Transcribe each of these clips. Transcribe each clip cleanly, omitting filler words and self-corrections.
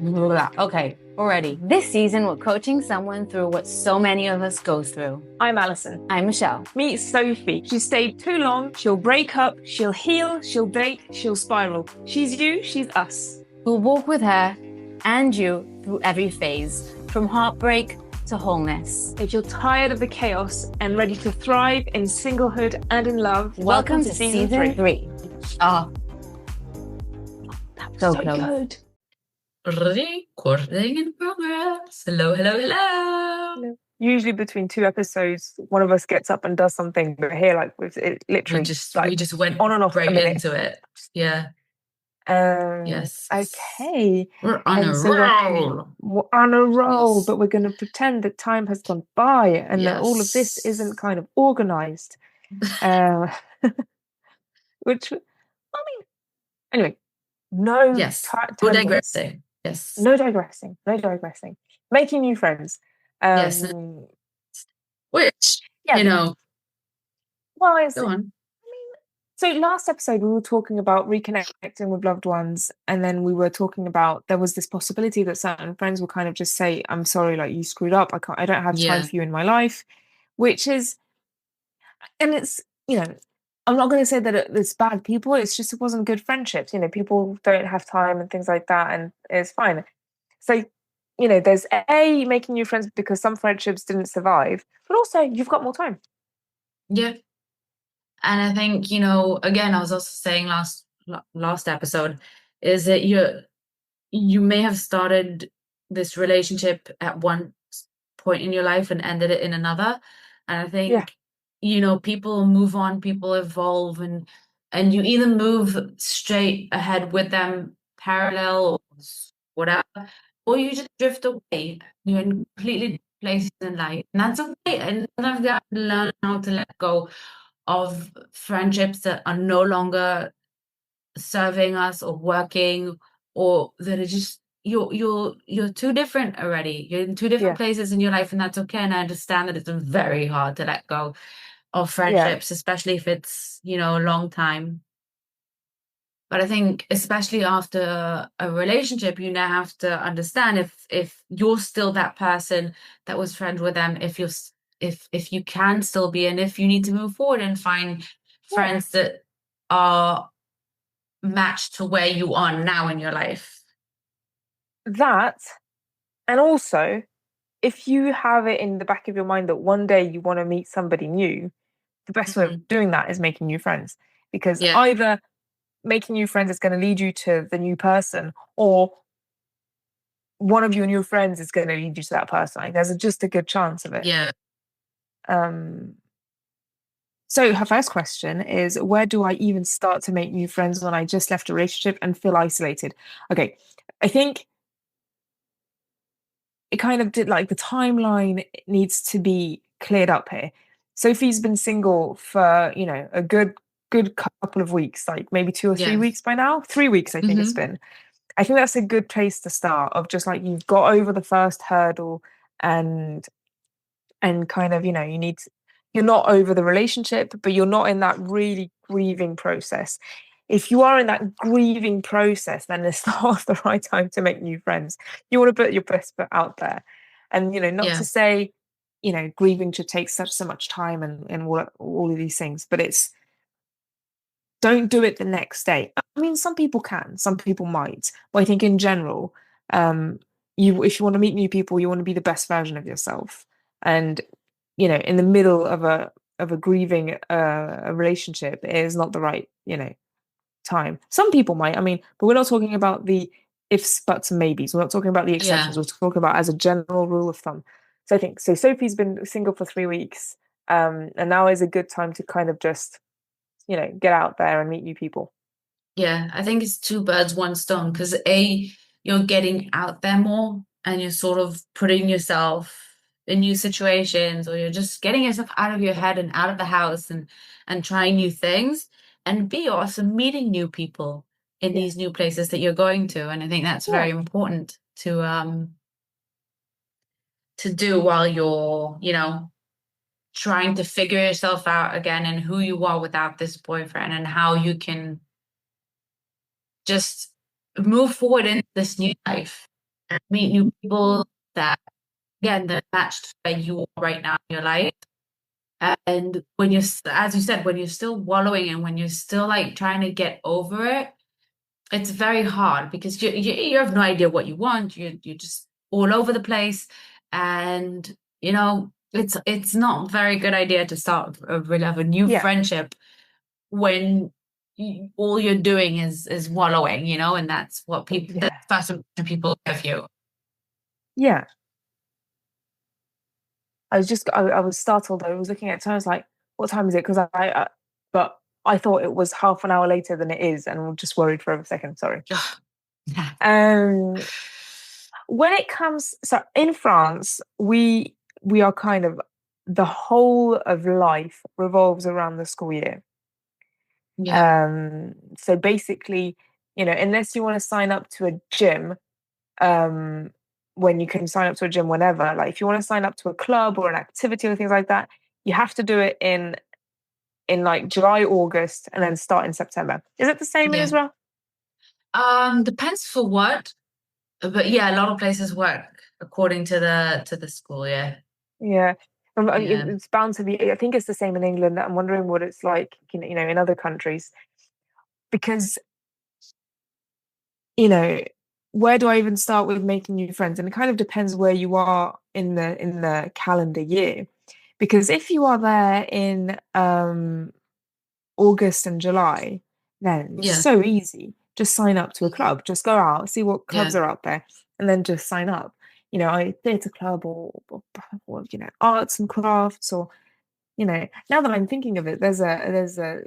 Okay, already. This season, we're coaching someone through what so many of us go through. I'm Alison. I'm Michelle. Meet Sophie. She stayed too long, she'll break up, she'll heal, she'll date, she'll spiral. She's you, she's us. We'll walk with her and you through every phase, from heartbreak to wholeness. If you're tired of the chaos and ready to thrive in singlehood and in love, welcome to season 3. Oh, that's so so close. good. Recording in progress. Hello, hello, hello. Usually between 2 episodes, one of us gets up and does something, but here, like, it literally We just went on and off right a minute. into it. Yeah. Yes. Okay. We're on a roll. We're on a roll, Yes. but we're going to pretend that time has gone by and that all of this isn't kind of organized. Which, I mean, anyway, no Yes. time No limits. digressing. Yes. No digressing. No digressing. Making new friends. Yes. Which, Yeah. Well, it's, go on. so last episode we were talking about reconnecting with loved ones, and then we were talking about there was this possibility that certain friends will kind of just say, "I'm sorry, like you screwed up. I don't have time for you in my life," which is, and it's, I'm not going to say that it's bad people. It's just it wasn't good friendships. People don't have time and things like that, and it's fine. So, there's making new friends because some friendships didn't survive, but also you've got more time. Yeah. And I think, again, I was also saying last episode is that you may have started this relationship at one point in your life and ended it in another. And I think, people move on, people evolve, and you either move straight ahead with them parallel or whatever, or you just drift away. You're in completely different places in life. And that's okay. And sometimes we have to learn how to let go of friendships that are no longer serving us or working, or that are just you're too different already. You're in two different places in your life, and that's okay. And I understand that it's very hard to let go of friendships, especially if it's a long time. But I think especially after a relationship, you now have to understand if you're still that person that was friends with them, if you can still be, and if you need to move forward and find friends that are matched to where you are now in your life. That, and also, if you have it in the back of your mind that one day you want to meet somebody new, the best way of doing that is making new friends. Because either making new friends is going to lead you to the new person, or one of your new friends is going to lead you to that person. Like, there's just a good chance of it. Yeah. So her first question is, where do I even start to make new friends when I just left a relationship and feel isolated? Okay, I think it kind of did, like, the timeline needs to be cleared up here. Sophie's been single for, a good couple of weeks, like maybe 2 or 3 weeks by now. 3 weeks, I think it's been. I think that's a good place to start, of just like you've got over the first hurdle, and kind of, you're not over the relationship, but you're not in that really grieving process. If you are in that grieving process, then it's not the right time to make new friends. You want to put your best foot out there. And, not to say, grieving should take so much time and all of these things, but don't do it the next day. I mean, some people can, some people might, but I think in general, if you want to meet new people, you want to be the best version of yourself. And, in the middle of a grieving a relationship, it is not the right, time. Some people might, but we're not talking about the ifs, buts, and maybes. We're not talking about the exceptions. We're talking about as a general rule of thumb. So I think, Sophie's been single for 3 weeks, and now is a good time to kind of just, get out there and meet new people. Yeah, I think it's two birds, one stone, because you're getting out there more, and you're sort of putting yourself in new situations, or you're just getting yourself out of your head and out of the house and trying new things. And B, you're also meeting new people in these new places that you're going to. And I think that's very important to do while you're, trying to figure yourself out again, and who you are without this boyfriend, and how you can just move forward in this new life. meet new people that, again, that matched where you are right now in your life. And when you're, as you said, when you're still wallowing and when you're still like trying to get over it, it's very hard because you have no idea what you want. You're just all over the place, and it's not a very good idea to start a new friendship when all you're doing is wallowing, and that's what people, that's first impression people give you. Yeah. I was startled. I was looking at time. I was like, what time is it? Because but I thought it was half an hour later than it is, and I'm just worried for a second. Sorry. When it comes, so in France, we are kind of, the whole of life revolves around the school year. So basically, unless you want to sign up to a gym, when you can sign up to a gym whenever, like if you want to sign up to a club or an activity or things like that, you have to do it in like July, August, and then start in September. Is it the same in Israel? Depends for what, but yeah, a lot of places work according to the school year. Yeah. It's bound to be. I think it's the same in England. I'm wondering what it's like, in other countries, because where do I even start with making new friends? And it kind of depends where you are in the calendar year, because if you are there in August and July, then it's so easy. Just sign up to a club. Just go out, see what clubs are out there, and then just sign up. A theatre club or arts and crafts, or now that I'm thinking of it, there's a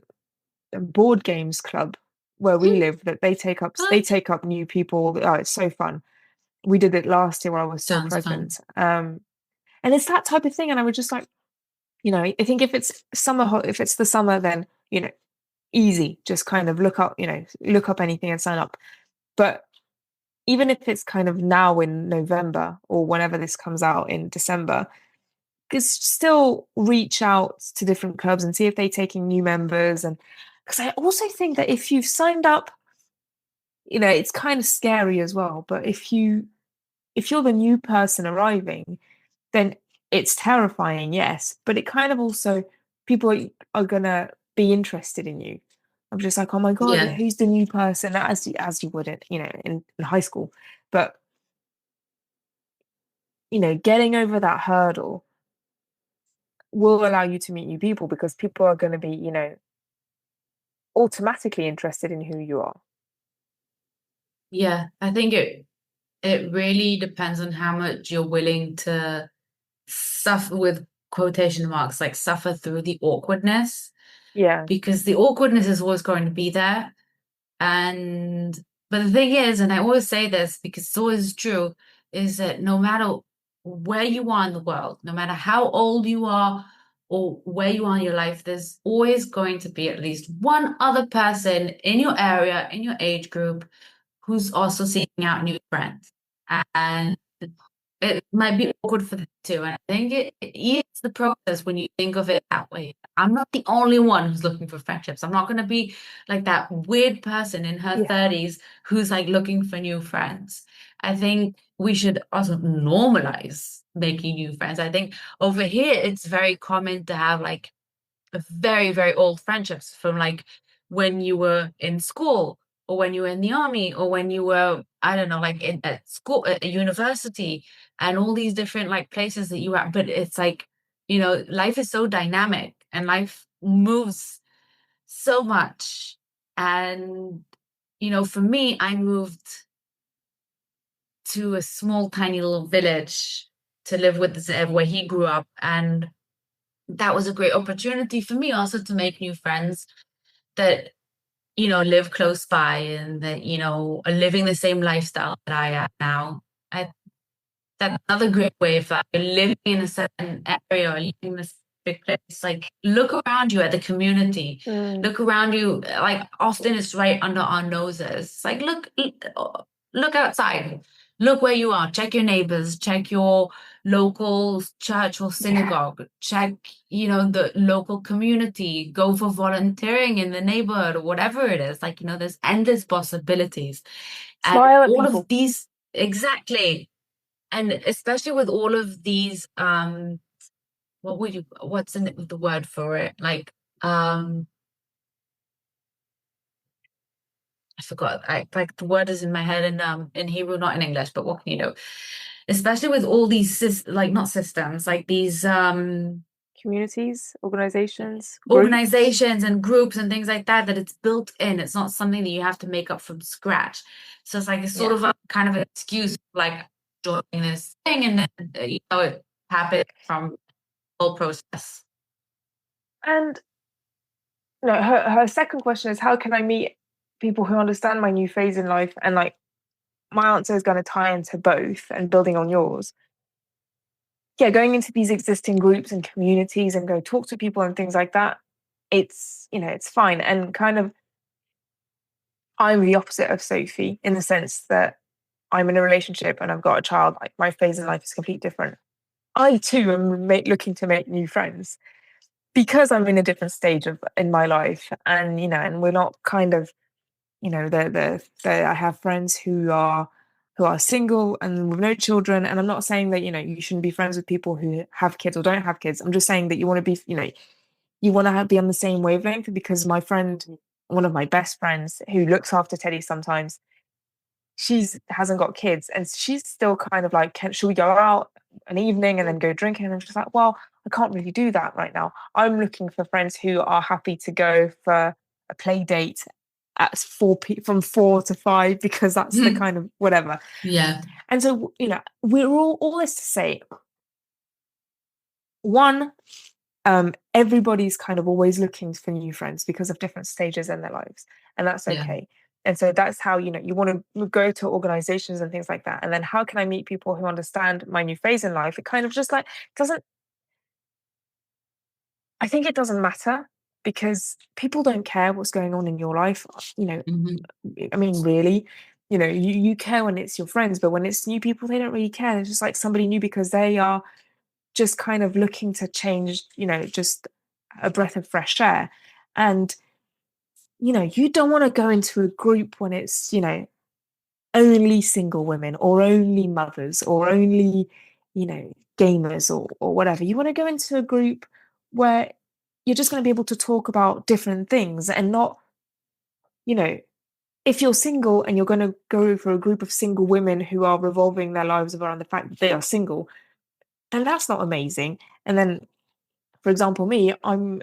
board games club where we live that they take up new people. Oh, it's so fun. We did it last year while I was still pregnant. And it's that type of thing. And I was just like, I think if it's the summer, then easy. Just kind of look up anything and sign up. But even if it's kind of now in November or whenever this comes out in December, just still reach out to different clubs and see if they're taking new members. And because I also think that if you've signed up, it's kind of scary as well. But if you're the new person arriving, then it's terrifying, yes. But it kind of also, people are gonna be interested in you. I'm just like, oh my God, who's the new person? As you would in high school. But getting over that hurdle will allow you to meet new people, because people are going to be, automatically interested in who you are. Yeah, I think it really depends on how much you're willing to suffer, with quotation marks, like suffer through the awkwardness. Yeah. Because the awkwardness is always going to be there. But the thing is, and I always say this because it's always true, is that no matter where you are in the world, no matter how old you are or where you are in your life, there's always going to be at least one other person in your area, in your age group, who's also seeking out new friends. And it might be awkward for them too. And I think it is the process when you think of it that way. I'm not the only one who's looking for friendships. I'm not going to be like that weird person in her 30s who's like looking for new friends. I think we should also normalize making new friends. I think over here, it's very common to have like very, very old friendships from like when you were in school, or when you were in the army, or when you were, I don't know, like at school, at a university, and all these different like places that you were at. But it's like, life is so dynamic and life moves so much. And, for me, I moved to a small, tiny little village to live with Zev where he grew up. And that was a great opportunity for me also to make new friends that, live close by and that, are living the same lifestyle that I am now. That's another great way of living in a certain area or living in this big place. Like, look around you at the community. Look around you. Like, often it's right under our noses. It's like, look outside. Look where you are. Check your neighbors. Check your local church or synagogue. Check, the local community. Go for volunteering in the neighborhood or whatever it is. Like, there's endless possibilities. Smile at all people. of these, Exactly. And especially with all of these, what's the word for it? Like, I forgot. Like the word is in my head in Hebrew, not in English, but what can you do? Especially with all these not systems, like these Communities, organizations, organizations and groups and things like that it's built in. It's not something that you have to make up from scratch. So it's like a sort of a kind of an excuse, like joining this thing, and then it happens from the whole process. And no, her second question is, how can I meet people who understand my new phase in life? And like, my answer is going to tie into both and building on yours. Yeah, going into these existing groups and communities and go talk to people and things like that, it's, it's fine. And kind of, I'm the opposite of Sophie in the sense that I'm in a relationship and I've got a child. Like, my phase in life is completely different. I too am looking to make new friends because I'm in a different stage in my life, and and we're not kind of, I have friends who are single and with no children, and I'm not saying that you shouldn't be friends with people who have kids or don't have kids. I'm just saying that you want to be, you want to be on the same wavelength, because my friend, one of my best friends who looks after Teddy sometimes, hasn't got kids, and she's still kind of like, should we go out an evening and then go drinking? And I'm just like, well, I can't really do that right now. I'm looking for friends who are happy to go for a play date at from 4 to 5, because that's the kind of whatever. Yeah. And so, we're all this to say, one, everybody's kind of always looking for new friends because of different stages in their lives, and that's okay. And so that's how, you want to go to organizations and things like that. And then how can I meet people who understand my new phase in life? It kind of just like I think it doesn't matter, because people don't care what's going on in your life. I mean, really, you care when it's your friends, but when it's new people, they don't really care. It's just like somebody new, because they are just kind of looking to change, just a breath of fresh air. And, you don't want to go into a group when it's, only single women or only mothers or only, gamers or whatever. You want to go into a group where you're just going to be able to talk about different things, and not, if you're single and you're going to go for a group of single women who are revolving their lives around the fact that they are single, and that's not amazing. And then, for example, me, I'm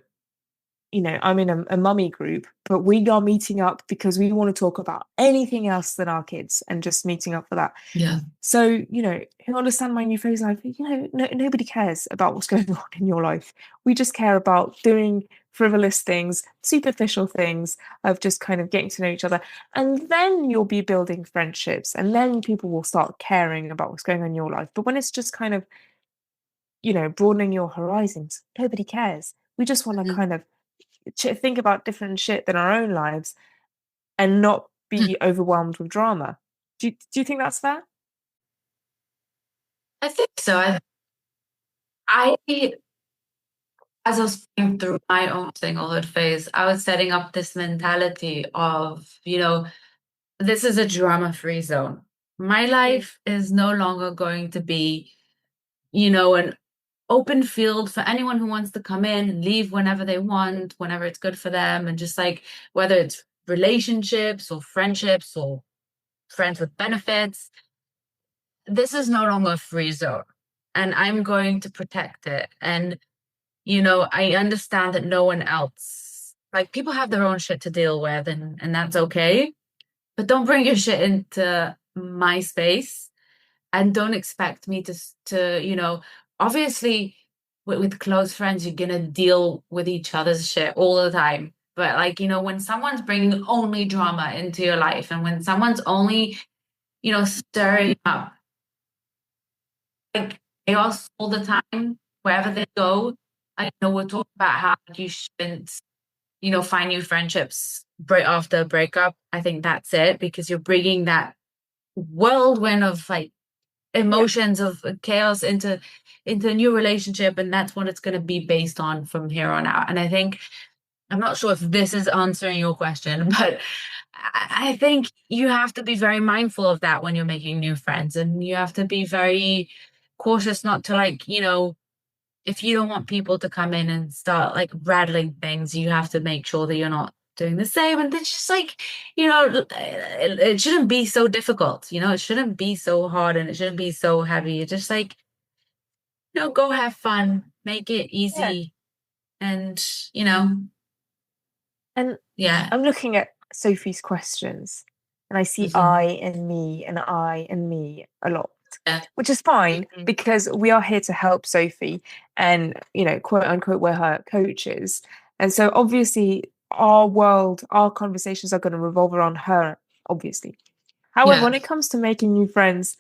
in a mummy group, but we are meeting up because we want to talk about anything else than our kids, and just meeting up for that. Yeah. So, who understand my new phase life, nobody cares about what's going on in your life. We just care about doing frivolous things, superficial things, of just kind of getting to know each other. And then you'll be building friendships, and then people will start caring about what's going on in your life. But when it's just kind of, broadening your horizons, nobody cares. We just want to kind of think about different shit than our own lives, and not be overwhelmed with drama. Do you think that's fair? I think so. I as I was going through my own singlehood phase, I was setting up this mentality of, this is a drama-free zone. My life is no longer going to be, an open field for anyone who wants to come in and leave whenever they want, whenever it's good for them. And just like, whether it's relationships or friendships or friends with benefits, this is no longer a free zone, and I'm going to protect it. And I understand that no one else, like, people have their own shit to deal with, and that's okay. But don't bring your shit into my space, and don't expect me to obviously with close friends, you're gonna deal with each other's shit all the time. But like, when someone's bringing only drama into your life, and when someone's only, stirring up like chaos all the time, wherever they go, I know we're talking about how you shouldn't, find new friendships right after a breakup. I think that's it, because you're bringing that whirlwind of like emotions of chaos into a new relationship, and that's what it's going to be based on from here on out. And I think, I'm not sure if this is answering your question, but I think you have to be very mindful of that when you're making new friends, and you have to be very cautious not to, like, if you don't want people to come in and start like rattling things, you have to make sure that you're not doing the same. And it's just like, it shouldn't be so difficult, it shouldn't be so hard, and it shouldn't be so heavy. It's just like, go have fun, make it Yeah. easy. And, And yeah. I'm looking at Sophie's questions, and I see I and me and I and me a lot, which is fine because we are here to help Sophie, and quote unquote, we're her coaches. And so obviously our conversations are going to revolve around her, obviously. However, when it comes to making new friends,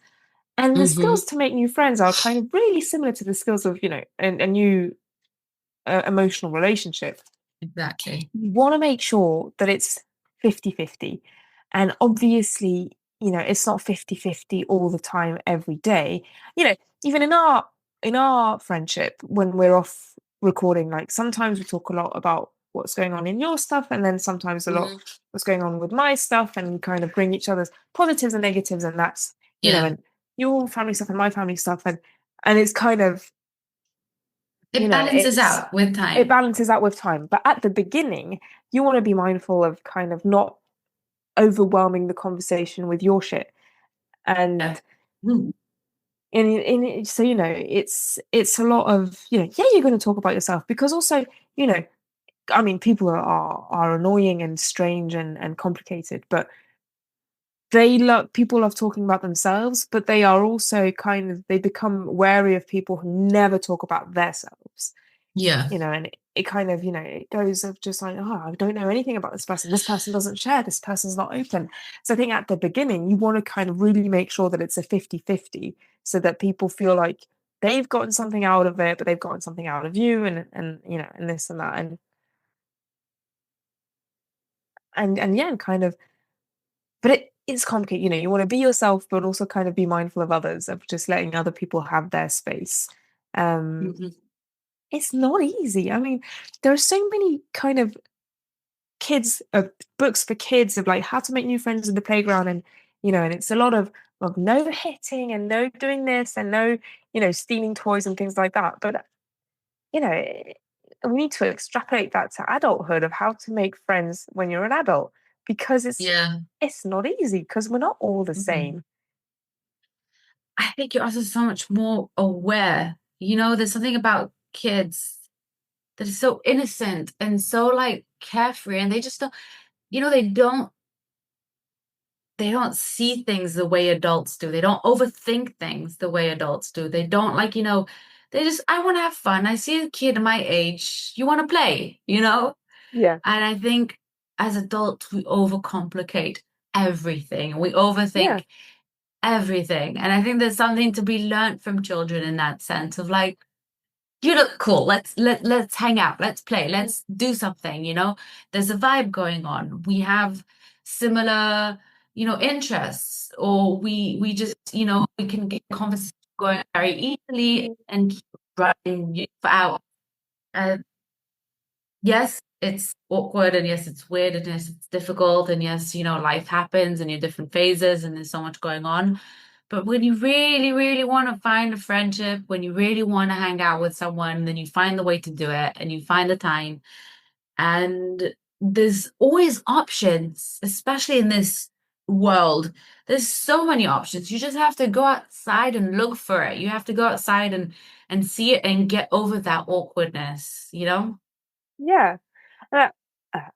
and the skills to make new friends are kind of really similar to the skills of, a new emotional relationship. Exactly. You want to make sure that it's 50-50. And obviously, it's not 50-50 all the time, every day. Even in our friendship, when we're off recording, like sometimes we talk a lot about what's going on in your stuff, and then sometimes a lot what's going on with my stuff, and kind of bring each other's positives and negatives, and that's and your family stuff and my family stuff, and it's kind of it balances out with time. It balances out with time. But at the beginning, you want to be mindful of kind of not overwhelming the conversation with your shit. And so it's a lot of you're going to talk about yourself, because also I mean, people are annoying and strange and complicated, but people love talking about themselves, but they are also they become wary of people who never talk about themselves. And it kind of it goes of just like, oh, I don't know anything about this person doesn't share, this person's not open. So I think at the beginning you want to kind of really make sure that it's a 50-50, so that people feel like they've gotten something out of it, but they've gotten something out of you, and and this and that, and yeah, kind of. But it's complicated. You want to be yourself, but also kind of be mindful of others, of just letting other people have their space. It's not easy. I mean, there are so many kind of books for kids of like how to make new friends in the playground, and and it's a lot of no hitting and no doing this and no stealing toys and things like that. But we need to extrapolate that to adulthood, of how to make friends when you're an adult, because it's not easy, because we're not all the same. I think you're also so much more aware. There's something about kids that is so innocent and so like carefree, and they just don't, they don't see things the way adults do. They don't overthink things the way adults do. They don't like, they just, I want to have fun. I see a kid my age, you want to play, Yeah. And I think as adults, we overcomplicate everything. We overthink everything. And I think there's something to be learned from children in that sense of like, you look cool. Let's hang out. Let's play. Let's do something. There's a vibe going on. We have similar, interests, or we just, we can get conversation going very easily and keep running for hours. Yes, it's awkward, and yes, it's weird, and yes, it's difficult, and yes, life happens and you're different phases and there's so much going on. But when you really, really want to find a friendship, when you really want to hang out with someone, then you find the way to do it, and you find the time. And there's always options, especially in this world. There's so many options. You just have to go outside and look for it. You have to go outside and see it and get over that awkwardness, Yeah. That,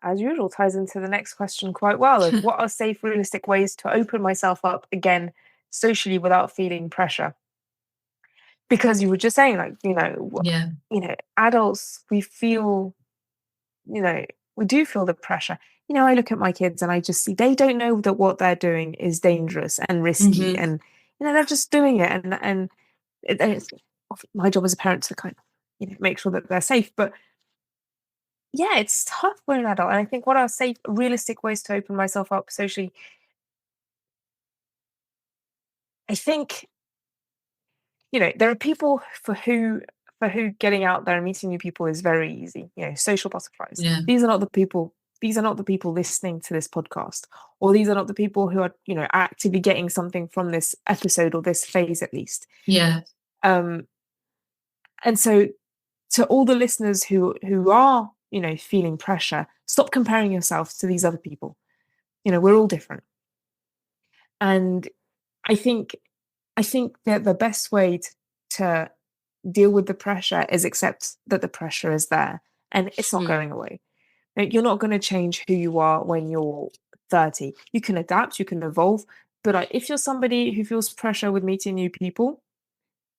as usual, ties into the next question quite well, of what are safe, realistic ways to open myself up again socially without feeling pressure? Because you were just saying, like, adults, we feel, we do feel the pressure. I look at my kids and I just see they don't know that what they're doing is dangerous and risky, and they're just doing it, and it's my job as a parent to kind of make sure that they're safe. But yeah, it's tough when an adult. And I think, what are safe, realistic ways to open myself up socially? I think, there are people for who getting out there and meeting new people is very easy. Social butterflies. Yeah. These are not the people these are not the people listening to this podcast, or these are not the people who are, you know, actively getting something from this episode or this phase at least. Yeah. And so to all the listeners who are, you know, feeling pressure, stop comparing yourself to these other people. You know, we're all different. And I think that the best way to deal with the pressure is accept that the pressure is there and it's not going away. Like, you're not going to change who you are when you're 30. You can adapt, you can evolve, but if you're somebody who feels pressure with meeting new people,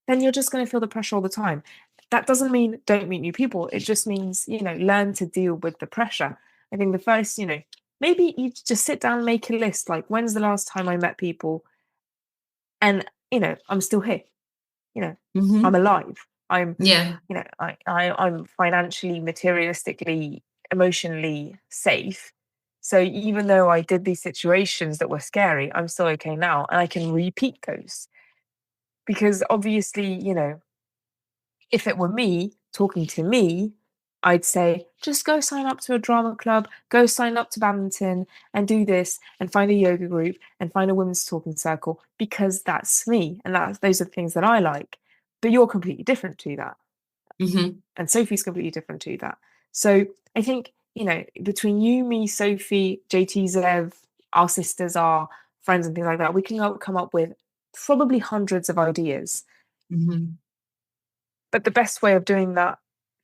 then you're just going to feel the pressure all the time. That doesn't mean don't meet new people. It just means, you know, learn to deal with the pressure. I think the first, you know, maybe you just sit down, make a list, like, when's the last time I met people? And, you know, I'm still here. You know, I'm alive. I'm, you know, I'm financially, materialistically, emotionally safe. So even though I did these situations that were scary, I'm still okay now, and I can repeat those. Because obviously, you know, if it were me talking to me, I'd say, just go sign up to a drama club, go sign up to badminton and do this and find a yoga group and find a women's talking circle, because that's me. And those are the things that I like. But you're completely different to that. And Sophie's completely different to that. So I think, you know, between you, me, Sophie, JT, Zev, our sisters, our friends and things like that, we can come up with probably hundreds of ideas. But the best way of doing that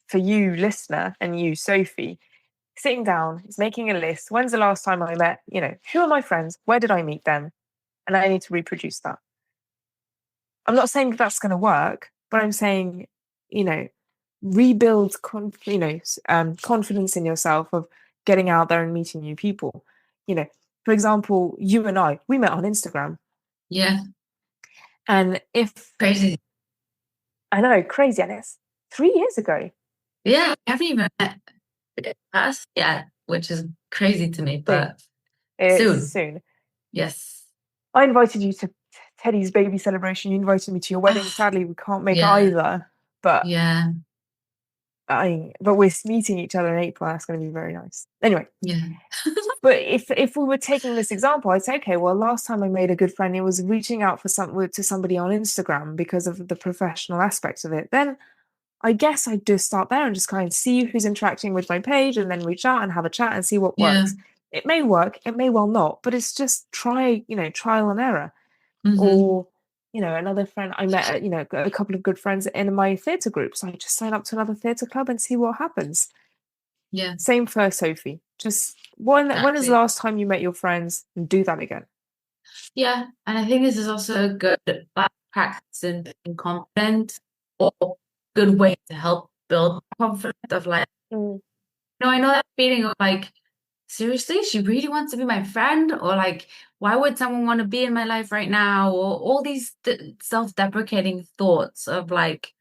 for you, listener, and you, Sophie, sitting down is making a list. When's the last time I met, you know, who are my friends? Where did I meet them? And I need to reproduce that. I'm not saying that's going to work, but I'm saying, you know, rebuild, confidence in yourself of getting out there and meeting new people. You know, for example, you and I, we met on Instagram. Yeah. And crazy. I know, crazy. And it's 3 years ago. Yeah, I haven't even met us yet, which is crazy to me, but soon. Yes. I invited you to Teddy's baby celebration. You invited me to your wedding. Sadly, we can't make either. But yeah, but we're meeting each other in April. That's going to be very nice. Anyway. Yeah. But if we were taking this example, I'd say, okay, well, last time I made a good friend, it was reaching out to somebody on Instagram because of the professional aspects of it. Then I guess I'd just start there and just kind of see who's interacting with my page and then reach out and have a chat and see what works. It may work, it may well not, but it's just trial and error. Or, you know, another friend I met, you know, a couple of good friends in my theatre group. So I just sign up to another theatre club and see what happens. Yeah. Same for Sophie. Just when is the last time you met your friends, and do that again. Yeah. And I think this is also a good practice in being confident, or good way to help build confidence of like, I know that feeling of like, seriously, she really wants to be my friend, or like, why would someone want to be in my life right now, or all these self-deprecating thoughts of like,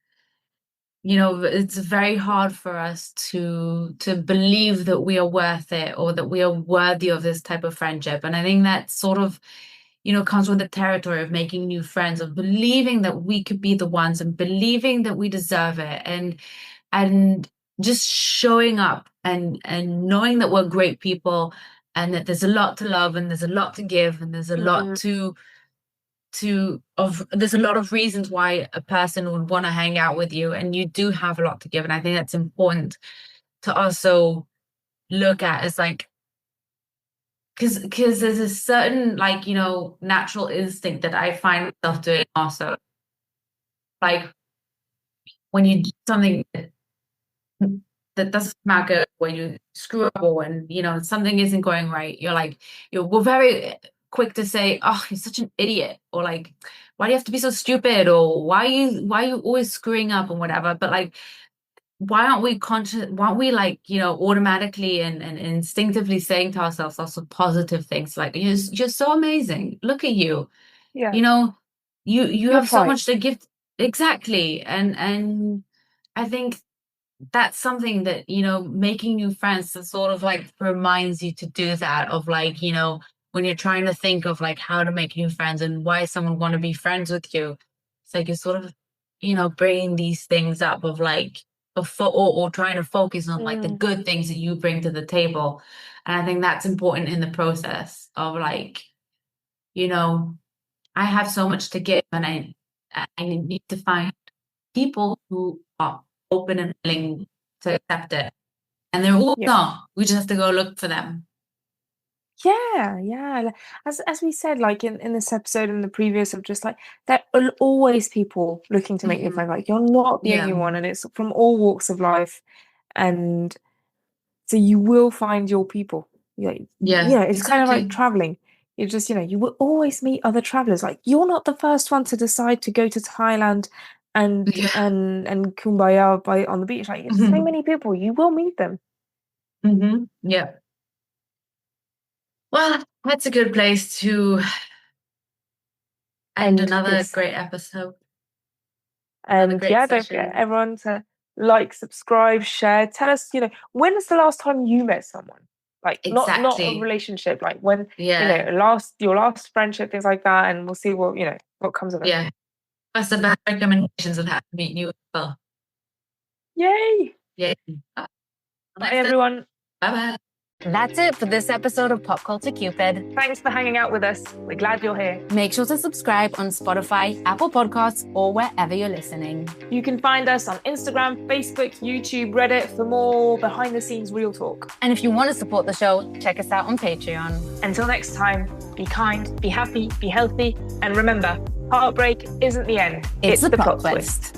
you know, it's very hard for us to believe that we are worth it, or that we are worthy of this type of friendship. And I think that sort of, you know, comes with the territory of making new friends, of believing that we could be the ones and believing that we deserve it, and just showing up and knowing that we're great people, and that there's a lot to love, and there's a lot to give, and there's a lot there's a lot of reasons why a person would want to hang out with you, and you do have a lot to give. And I think that's important to also look at, as like, because there's a certain, like, you know, natural instinct that I find myself doing also, like when you do something that doesn't matter, when you screw up, or when, you know, something isn't going right, we're very quick to say, oh, you're such an idiot, or like, why do you have to be so stupid, or why are you always screwing up, and whatever. But like, why aren't we like, you know, automatically and instinctively saying to ourselves also positive things, like, you're so amazing, look at you, you know, you have so much to give. Exactly. And I think that's something that, you know, making new friends, that sort of like reminds you to do that, of like, you know, when you're trying to think of like how to make new friends and why someone want to be friends with you, it's like you're sort of, you know, bringing these things up of like, or trying to focus on like the good things that you bring to the table. And I think that's important in the process of like, you know, I have so much to give, and I need to find people who are open and willing to accept it. And they're all not. We just have to go look for them. Yeah. As we said, like in this episode and the previous, of just like there are always people looking to make you feel like you're not the only one, and it's from all walks of life, and so you will find your people. It's exactly. kind of like traveling. You just, you will always meet other travelers. Like you're not the first one to decide to go to Thailand and kumbaya on the beach. Like so many people, you will meet them. Yeah. Well, that's a good place to end another great episode. And don't forget everyone to like, subscribe, share. Tell us, when is the last time you met someone? Like not a relationship, like when your last friendship, things like that, and we'll see what comes of it. Yeah. Plus the bad recommendations on how to meet new people. Yay! Bye everyone. Bye. That's it for this episode of Pop Culture Cupid. Thanks for hanging out with us. We're glad you're here. Make sure to subscribe on Spotify, Apple Podcasts, or wherever you're listening. You can find us on Instagram, Facebook, YouTube, Reddit for more behind-the-scenes real talk. And if you want to support the show, check us out on Patreon. Until next time, be kind, be happy, be healthy, and remember, heartbreak isn't the end. It's the plot twist.